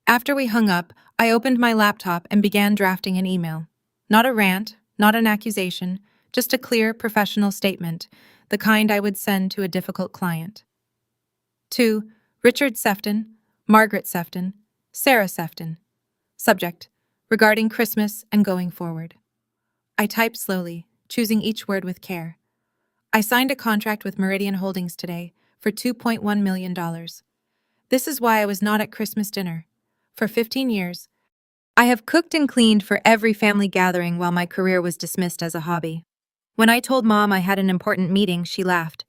After we hung up, I opened my laptop and began drafting an email. Not a rant, not an accusation, just a clear, professional statement, the kind I would send to a difficult client. To Richard Sefton, Margaret Sefton, Sarah Sefton. Subject: regarding Christmas and going forward. I typed slowly, choosing each word with care. I signed a contract with Meridian Holdings today for $2.1 million. This is why I was not at Christmas dinner. For 15 years, I have cooked and cleaned for every family gathering while my career was dismissed as a hobby. When I told Mom I had an important meeting, she laughed.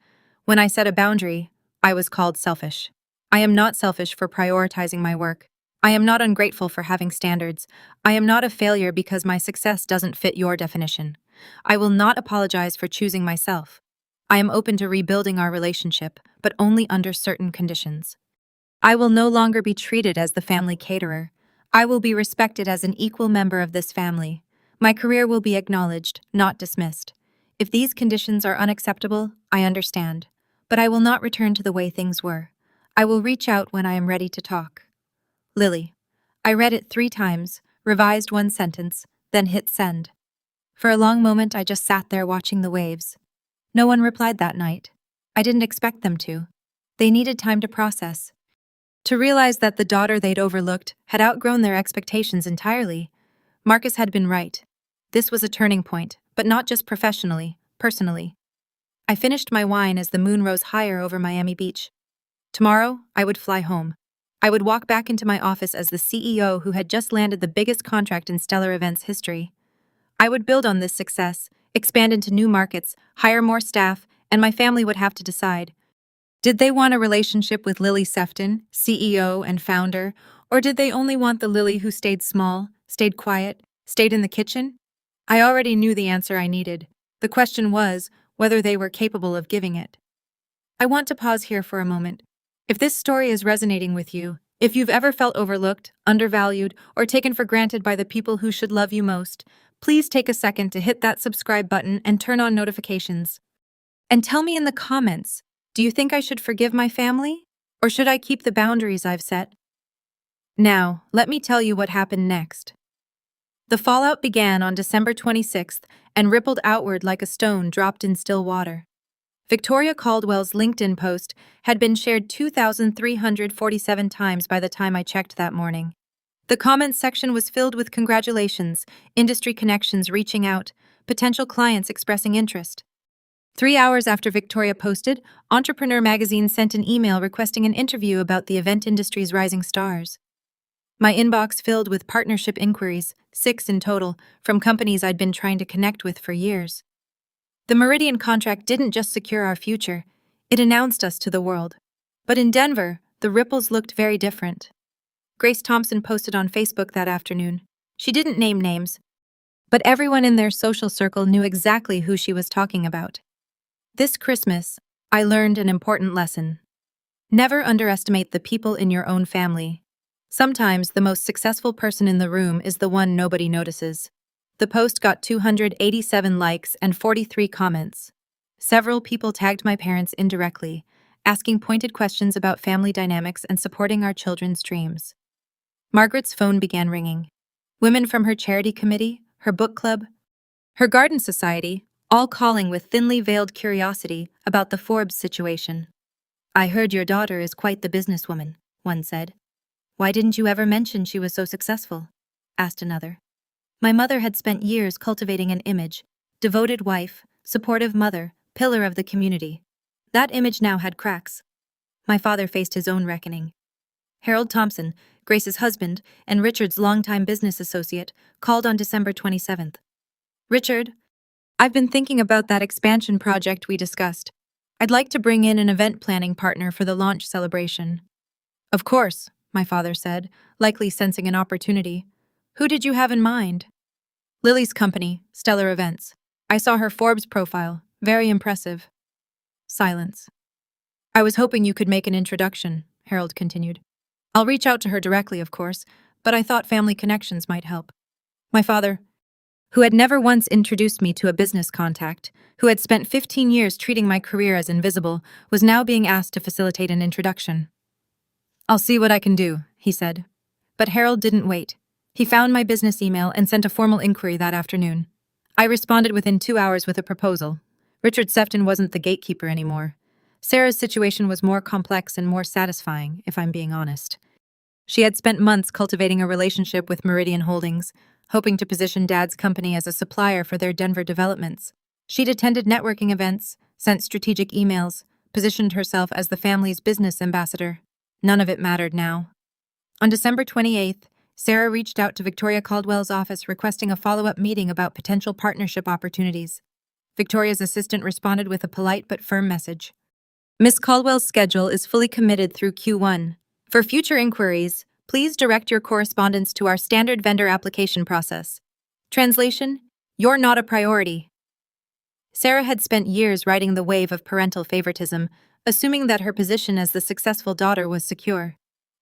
When I set a boundary, I was called selfish. I am not selfish for prioritizing my work. I am not ungrateful for having standards. I am not a failure because my success doesn't fit your definition. I will not apologize for choosing myself. I am open to rebuilding our relationship, but only under certain conditions. I will no longer be treated as the family caterer. I will be respected as an equal member of this family. My career will be acknowledged, not dismissed. If these conditions are unacceptable, I understand. But I will not return to the way things were. I will reach out when I am ready to talk. Lily. I read it 3 times, revised one sentence, then hit send. For a long moment, I just sat there watching the waves. No one replied that night. I didn't expect them to. They needed time to process. To realize that the daughter they'd overlooked had outgrown their expectations entirely. Marcus had been right. This was a turning point, but not just professionally, personally. I finished my wine as the moon rose higher over Miami Beach. Tomorrow, I would fly home. I would walk back into my office as the CEO who had just landed the biggest contract in Stellar Events history. I would build on this success, expand into new markets, hire more staff, and my family would have to decide. Did they want a relationship with Lily Sefton, CEO and founder, or did they only want the Lily who stayed small, stayed quiet, stayed in the kitchen? I already knew the answer I needed. The question was whether they were capable of giving it. I want to pause here for a moment. If this story is resonating with you, if you've ever felt overlooked, undervalued, or taken for granted by the people who should love you most, please take a second to hit that subscribe button and turn on notifications. And tell me in the comments, do you think I should forgive my family? Or should I keep the boundaries I've set? Now, let me tell you what happened next. The fallout began on December 26th and rippled outward like a stone dropped in still water. Victoria Caldwell's LinkedIn post had been shared 2,347 times by the time I checked that morning. The comments section was filled with congratulations, industry connections reaching out, potential clients expressing interest. 3 hours after Victoria posted, Entrepreneur Magazine sent an email requesting an interview about the event industry's rising stars. My inbox filled with partnership inquiries, 6 in total, from companies I'd been trying to connect with for years. The Meridian contract didn't just secure our future, it announced us to the world. But in Denver, the ripples looked very different. Grace Thompson posted on Facebook that afternoon. She didn't name names, but everyone in their social circle knew exactly who she was talking about. This Christmas, I learned an important lesson. Never underestimate the people in your own family. Sometimes the most successful person in the room is the one nobody notices. The post got 287 likes and 43 comments. Several people tagged my parents indirectly, asking pointed questions about family dynamics and supporting our children's dreams. Margaret's phone began ringing. Women from her charity committee, her book club, her garden society, all calling with thinly veiled curiosity about the Forbes situation. "I heard your daughter is quite the businesswoman," one said. "Why didn't you ever mention she was so successful?" asked another. My mother had spent years cultivating an image, devoted wife, supportive mother, pillar of the community. That image now had cracks. My father faced his own reckoning. Harold Thompson, Grace's husband, and Richard's longtime business associate, called on December 27th. "Richard, I've been thinking about that expansion project we discussed. I'd like to bring in an event planning partner for the launch celebration." "Of course," my father said, likely sensing an opportunity. "Who did you have in mind?" "Lily's company, Stellar Events. I saw her Forbes profile. Very impressive." Silence. "I was hoping you could make an introduction," Harold continued. "I'll reach out to her directly, of course, but I thought family connections might help." My father, who had never once introduced me to a business contact, who had spent 15 years treating my career as invisible, was now being asked to facilitate an introduction. "I'll see what I can do," he said. But Harold didn't wait. He found my business email and sent a formal inquiry that afternoon. I responded within 2 hours with a proposal. Richard Sefton wasn't the gatekeeper anymore. Sarah's situation was more complex and more satisfying, if I'm being honest. She had spent months cultivating a relationship with Meridian Holdings, hoping to position Dad's company as a supplier for their Denver developments. She'd attended networking events, sent strategic emails, positioned herself as the family's business ambassador. None of it mattered now. On December 28th, Sarah reached out to Victoria Caldwell's office requesting a follow-up meeting about potential partnership opportunities. Victoria's assistant responded with a polite but firm message. "Miss Caldwell's schedule is fully committed through Q1. For future inquiries, please direct your correspondence to our standard vendor application process." Translation: You're not a priority. Sarah had spent years riding the wave of parental favoritism, assuming that her position as the successful daughter was secure.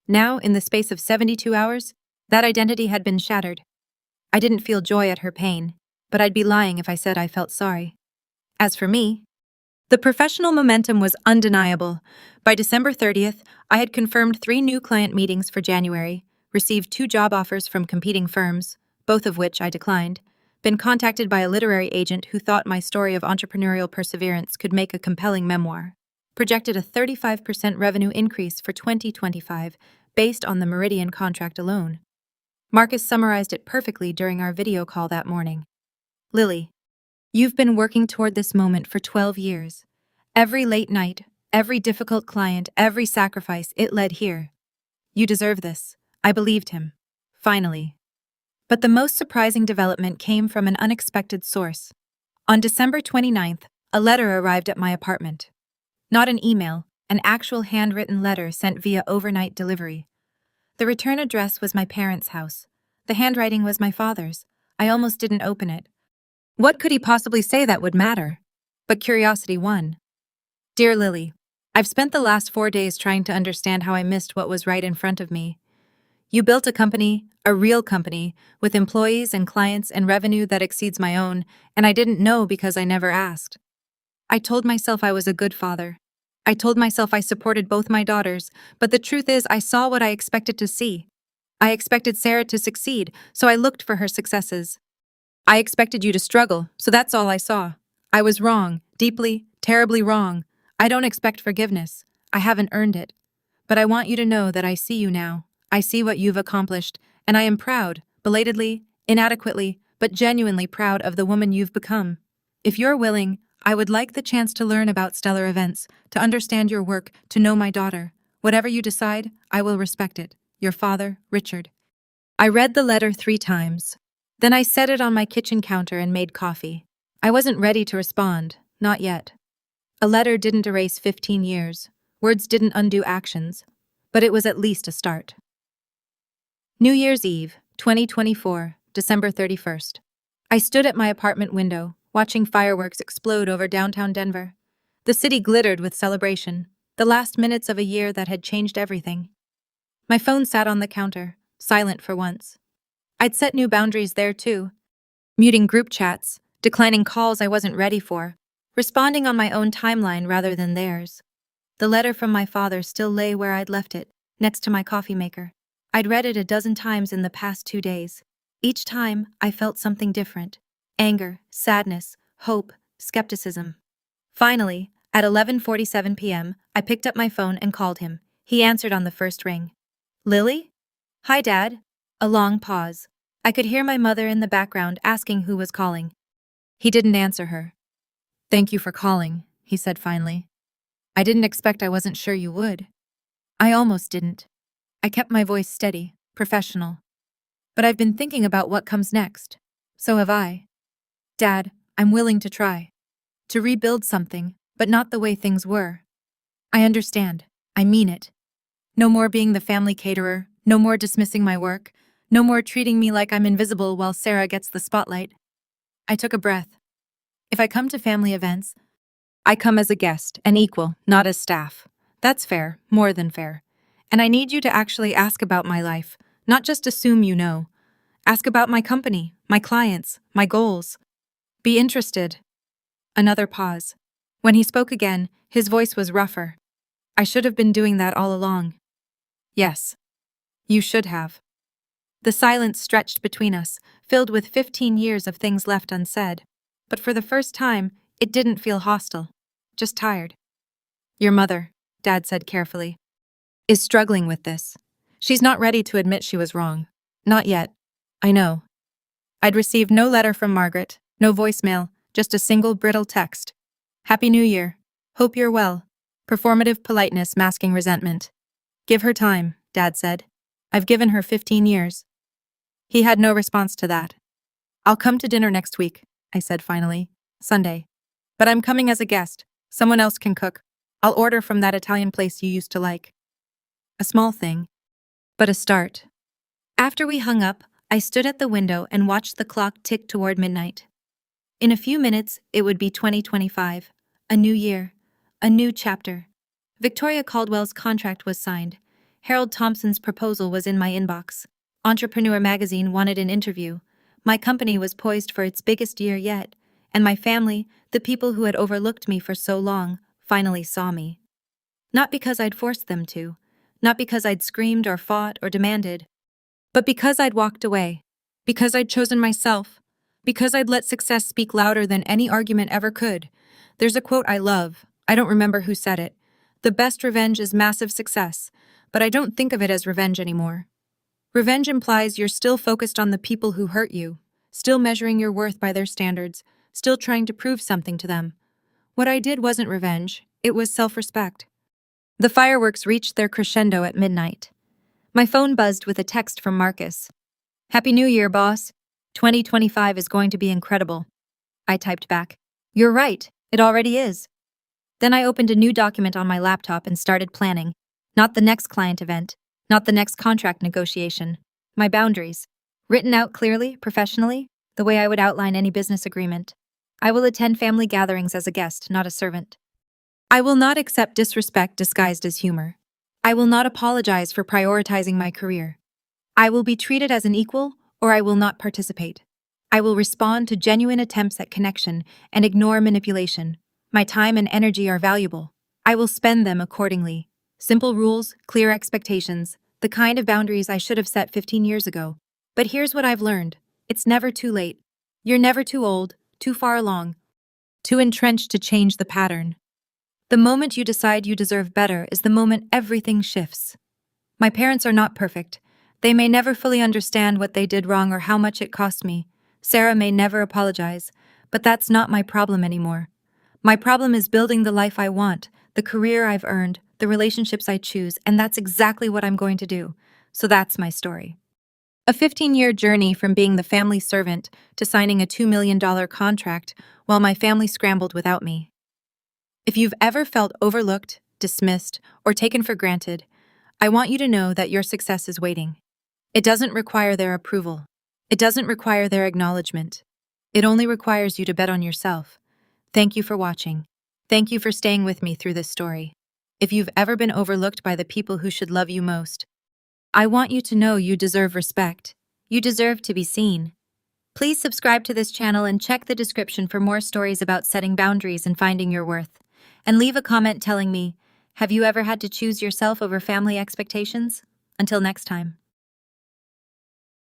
Now, in the space of 72 hours, that identity had been shattered. I didn't feel joy at her pain, but I'd be lying if I said I felt sorry. As for me, the professional momentum was undeniable. By December 30th, I had confirmed 3 new client meetings for January, received 2 job offers from competing firms, both of which I declined, been contacted by a literary agent who thought my story of entrepreneurial perseverance could make a compelling memoir, projected a 35% revenue increase for 2025 based on the Meridian contract alone. Marcus summarized it perfectly during our video call that morning. Lily, you've been working toward this moment for 12 years. Every late night, every difficult client, every sacrifice, it led here. You deserve this. I believed him. Finally. But the most surprising development came from an unexpected source. On December 29th, a letter arrived at my apartment. Not an email, an actual handwritten letter sent via overnight delivery. The return address was my parents' house. The handwriting was my father's. I almost didn't open it. What could he possibly say that would matter? But curiosity won. Dear Lily, I've spent the last 4 days trying to understand how I missed what was right in front of me. You built a company, a real company, with employees and clients and revenue that exceeds my own, and I didn't know because I never asked. I told myself I was a good father. I told myself I supported both my daughters, but the truth is I saw what I expected to see. I expected Sarah to succeed, so I looked for her successes. I expected you to struggle, so that's all I saw. I was wrong, deeply, terribly wrong. I don't expect forgiveness. I haven't earned it. But I want you to know that I see you now. I see what you've accomplished, and I am proud, belatedly, inadequately, but genuinely proud of the woman you've become. If you're willing, I would like the chance to learn about Stellar Events, to understand your work, to know my daughter. Whatever you decide, I will respect it. Your father, Richard. I read the letter 3 times. Then I set it on my kitchen counter and made coffee. I wasn't ready to respond, not yet. A letter didn't erase 15 years. Words didn't undo actions. But it was at least a start. New Year's Eve, 2024, December 31st. I stood at my apartment window, watching fireworks explode over downtown Denver. The city glittered with celebration, the last minutes of a year that had changed everything. My phone sat on the counter, silent for once. I'd set new boundaries there too, muting group chats, declining calls I wasn't ready for, responding on my own timeline rather than theirs. The letter from my father still lay where I'd left it, next to my coffee maker. I'd read it a dozen times in the past 2 days. Each time, I felt something different. Anger, sadness, hope, skepticism. Finally, at 11:47 p.m., I picked up my phone and called him. He answered on the first ring. Lily? Hi, Dad. A long pause. I could hear my mother in the background asking who was calling. He didn't answer her. Thank you for calling, he said finally. I didn't expect I wasn't sure you would. I almost didn't. I kept my voice steady, professional. But I've been thinking about what comes next. So have I. Dad, I'm willing to try. To rebuild something, but not the way things were. I understand. I mean it. No more being the family caterer, no more dismissing my work, no more treating me like I'm invisible while Sarah gets the spotlight. I took a breath. If I come to family events, I come as a guest, an equal, not as staff. That's fair, more than fair. And I need you to actually ask about my life, not just assume you know. Ask about my company, my clients, my goals. Be interested. Another pause. When he spoke again, his voice was rougher. I should have been doing that all along. Yes. You should have. The silence stretched between us, filled with 15 years of things left unsaid. But for the first time, it didn't feel hostile. Just tired. Your mother, Dad said carefully, is struggling with this. She's not ready to admit she was wrong. Not yet. I know. I'd received no letter from Margaret, no voicemail, just a single brittle text. Happy New Year. Hope you're well. Performative politeness masking resentment. Give her time, Dad said. I've given her 15 years. He had no response to that. I'll come to dinner next week, I said finally. Sunday. But I'm coming as a guest. Someone else can cook. I'll order from that Italian place you used to like. A small thing, but a start. After we hung up, I stood at the window and watched the clock tick toward midnight. In a few minutes, it would be 2025. A new year. A new chapter. Victoria Caldwell's contract was signed. Harold Thompson's proposal was in my inbox. Entrepreneur magazine wanted an interview. My company was poised for its biggest year yet, and my family, the people who had overlooked me for so long, finally saw me. Not because I'd forced them to, not because I'd screamed or fought or demanded, but because I'd walked away, because I'd chosen myself, because I'd let success speak louder than any argument ever could. There's a quote I love. I don't remember who said it. The best revenge is massive success, but I don't think of it as revenge anymore. Revenge implies you're still focused on the people who hurt you, still measuring your worth by their standards, still trying to prove something to them. What I did wasn't revenge, it was self-respect. The fireworks reached their crescendo at midnight. My phone buzzed with a text from Marcus. "Happy New Year, boss. 2025 is going to be incredible." I typed back. "You're right, it already is." Then I opened a new document on my laptop and started planning. Not the next client event, not the next contract negotiation. My boundaries. Written out clearly, professionally, the way I would outline any business agreement. I will attend family gatherings as a guest, not a servant. I will not accept disrespect disguised as humor. I will not apologize for prioritizing my career. I will be treated as an equal, or I will not participate. I will respond to genuine attempts at connection and ignore manipulation. My time and energy are valuable. I will spend them accordingly. Simple rules, clear expectations, the kind of boundaries I should have set 15 years ago. But here's what I've learned. It's never too late. You're never too old, too far along, too entrenched to change the pattern. The moment you decide you deserve better is the moment everything shifts. My parents are not perfect. They may never fully understand what they did wrong or how much it cost me. Sarah may never apologize, but that's not my problem anymore. My problem is building the life I want, the career I've earned, the relationships I choose, and that's exactly what I'm going to do. So that's my story. A 15-year journey from being the family servant to signing a $2 million contract while my family scrambled without me. If you've ever felt overlooked, dismissed, or taken for granted, I want you to know that your success is waiting. It doesn't require their approval. It doesn't require their acknowledgement. It only requires you to bet on yourself. Thank you for watching. Thank you for staying with me through this story. If you've ever been overlooked by the people who should love you most, I want you to know you deserve respect. You deserve to be seen. Please subscribe to this channel and check the description for more stories about setting boundaries and finding your worth. And leave a comment telling me, have you ever had to choose yourself over family expectations? Until next time.